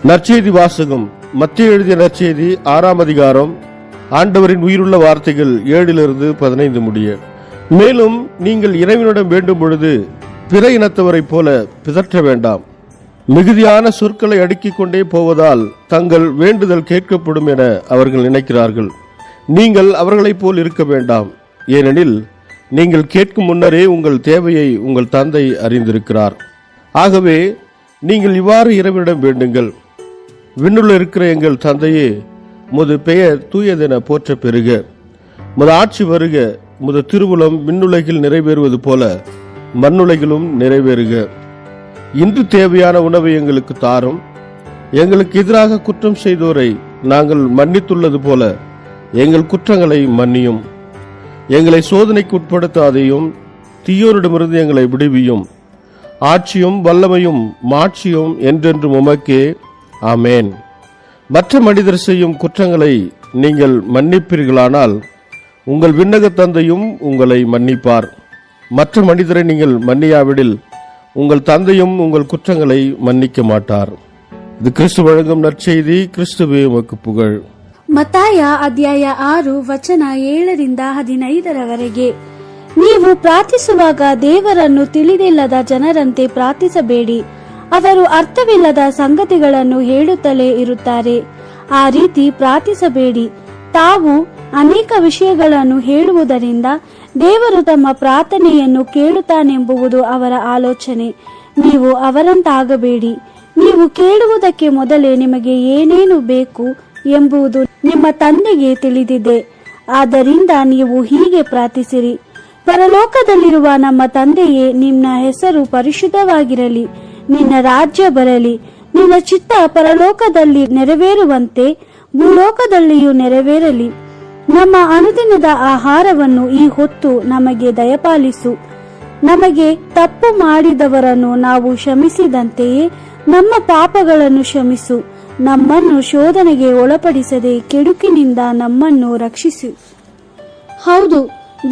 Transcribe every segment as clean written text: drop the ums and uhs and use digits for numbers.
நற்செய்தி வாசகம். மத்தேயு எழுதிய நற்செய்தி 6ஆம் அதிகாரம். ஆண்டவரின் உயிருள்ள வார்த்தைகள் 7-15 முடிய. மேலும் நீங்கள் இறைவனிடம் வேண்டும் பொழுது பிற இனத்தவரைப் போல பிதற்ற வேண்டாம். மிகுதியான சொற்களை அடுக்கிக் கொண்டே போவதால் தங்கள் வேண்டுதல் கேட்கப்படும் என அவர்கள் நினைக்கிறார்கள். நீங்கள் அவர்களைப் போல் இருக்க வேண்டாம். ஏனெனில் நீங்கள் கேட்கும் முன்னரே உங்கள் தேவையை உங்கள் தந்தை அறிந்திருக்கிறார். ஆகவே நீங்கள் இவ்வாறு இறைவனிடம் வேண்டுங்கள். விண்ணுள்ள இருக்கிற எங்கள் தந்தையே, உமது பெயர் தூயதென போற்ற பெறுக. உமது ஆட்சி வருக. உமது திருவுளம் விண்ணுலகில் நிறைவேறுவது போல மண்ணுலகிலும் நிறைவேறுக. இன்று தேவையான உணவை எங்களுக்கு தாரும். எங்களுக்கு எதிராக குற்றம் செய்தோரை நாங்கள் மன்னித்துள்ளது போல எங்கள் குற்றங்களை மன்னியும். எங்களை சோதனைக்கு உட்படுத்தாதையும், தீயோரிடமிருந்து எங்களை விடுவியும். ஆட்சியும் வல்லமையும் மாட்சியும் என்றென்றும் உமக்கே. ஆமேன். மற்ற மனிதர் செய்யும் குற்றங்களை நீங்கள் மன்னிப்பீர்களானால் உங்கள் விண்ணக தந்தையும் உங்களை மன்னிப்பார். மற்ற மனிதரை நீங்கள் மன்னியாவிடில் உங்கள் தந்தையும் உங்கள் குற்றங்களை மன்னிக்க மாட்டார். இது கிறிஸ்து வழங்கும் நற்செய்தி. கிறிஸ்துவே உமக்கு புகழ். ಮತ್ತಾಯ ಅಧ್ಯಾಯ 6 ವಚನ 7-15 ನೀವು ಪ್ರಾರ್ಥಿಸುವಾಗ ದೇವರನ್ನು ತಿಳಿದಿಲ್ಲದ ಜನರಂತೆ ಪ್ರಾರ್ಥಿಸಬೇಡಿ. ಅವರು ಅರ್ಥವಿಲ್ಲದ ಸಂಗತಿಗಳನ್ನು ಹೇಳುತ್ತಲೇ ಇರುತ್ತಾರೆ. ಆ ರೀತಿ ಪ್ರಾರ್ಥಿಸಬೇಡಿ. ತಾವು ಅನೇಕ ವಿಷಯಗಳನ್ನು ಹೇಳುವುದರಿಂದ ದೇವರು ತಮ್ಮ ಪ್ರಾರ್ಥನೆಯನ್ನು ಕೇಳುತ್ತಾನೆಂಬುದು ಅವರ ಆಲೋಚನೆ. ನೀವು ಅವರಂತಾಗಬೇಡಿ. ನೀವು ಕೇಳುವುದಕ್ಕೆ ಮೊದಲೇ ನಿಮಗೆ ಏನೇನು ಬೇಕು ಎಂಬುದು ನಿಮ್ಮ ತಂದೆಗೆ ತಿಳಿದಿದೆ. ಆದ್ದರಿಂದ ನೀವು ಹೀಗೆ ಪ್ರಾರ್ಥಿಸಿರಿ: ಪರಲೋಕದಲ್ಲಿರುವ ನಮ್ಮ ತಂದೆಯೇ, ನಿನ್ನ ಹೆಸರು ಪರಿಶುದ್ಧವಾಗಿರಲಿ. ನಿನ್ನ ರಾಜ್ಯ ಬರಲಿ. ನಿನ್ನ ಚಿತ್ತ ಪರಲೋಕದಲ್ಲಿ ನೆರವೇರುವಂತೆ ಭೂಲೋಕದಲ್ಲಿಯೂ ನೆರವೇರಲಿ. ನಮ್ಮ ಅನುದಿನದ ಆಹಾರವನ್ನು ಈ ಹೊತ್ತು ನಮಗೆ ದಯಪಾಲಿಸು. ನಮಗೆ ತಪ್ಪು ಮಾಡಿದವರನ್ನು ನಾವು ಕ್ಷಮಿಸಿದಂತೆಯೇ ನಮ್ಮ ಪಾಪಗಳನ್ನು ಕ್ಷಮಿಸು. ನಮ್ಮನ್ನು ಶೋಧನೆಗೆ ಒಳಪಡಿಸದೆ ಕೆಡುಕಿನಿಂದ ನಮ್ಮನ್ನು ರಕ್ಷಿಸು. ಹೌದು,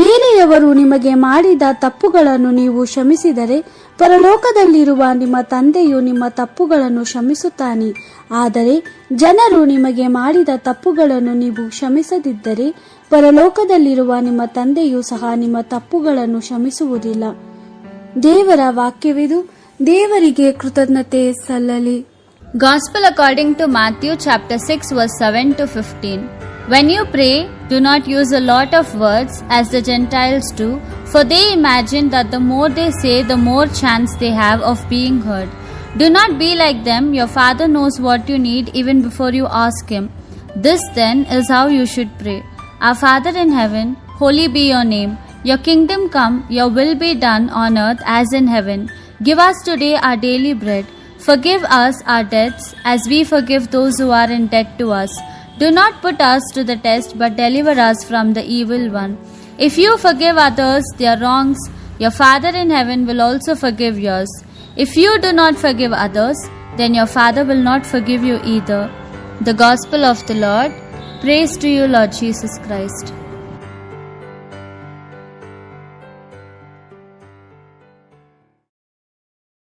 ಬೇರೆಯವರು ನಿಮಗೆ ಮಾಡಿದ ತಪ್ಪುಗಳನ್ನು ನೀವು ಕ್ಷಮಿಸಿದರೆ ಪರಲೋಕದಲ್ಲಿರುವ ನಿಮ್ಮ ತಂದೆಯು ನಿಮ್ಮ ತಪ್ಪುಗಳನ್ನು ಕ್ಷಮಿಸುತ್ತಾನೆ. ಆದರೆ ಜನರು ನಿಮಗೆ ಮಾಡಿದ ತಪ್ಪುಗಳನ್ನು ನೀವು ಕ್ಷಮಿಸದಿದ್ದರೆ ಪರಲೋಕದಲ್ಲಿರುವ ನಿಮ್ಮ ತಂದೆಯು ಸಹ ನಿಮ್ಮ ತಪ್ಪುಗಳನ್ನು ಕ್ಷಮಿಸುವುದಿಲ್ಲ. ದೇವರ ವಾಕ್ಯವಿದು. ದೇವರಿಗೆ ಕೃತಜ್ಞತೆ ಸಲ್ಲಲಿ. Gospel according to Matthew chapter 6 verse 7-15. When you pray, do not use a lot of words as the Gentiles do, for they imagine that the more they say, the more chance they have of being heard. Do not be like them. Your Father knows what you need even before you ask Him. This then is how you should pray. Our Father in heaven, holy be your name. Your kingdom come, your will be done on earth as in heaven. Give us today our daily bread. Forgive us our debts as we forgive those who are in debt to us. Do not put us to the test, but deliver us from the evil one. If you forgive others their wrongs, your Father in heaven will also forgive yours. If you do not forgive others, then your Father will not forgive you either. The Gospel of the Lord. Praise to you, Lord Jesus Christ.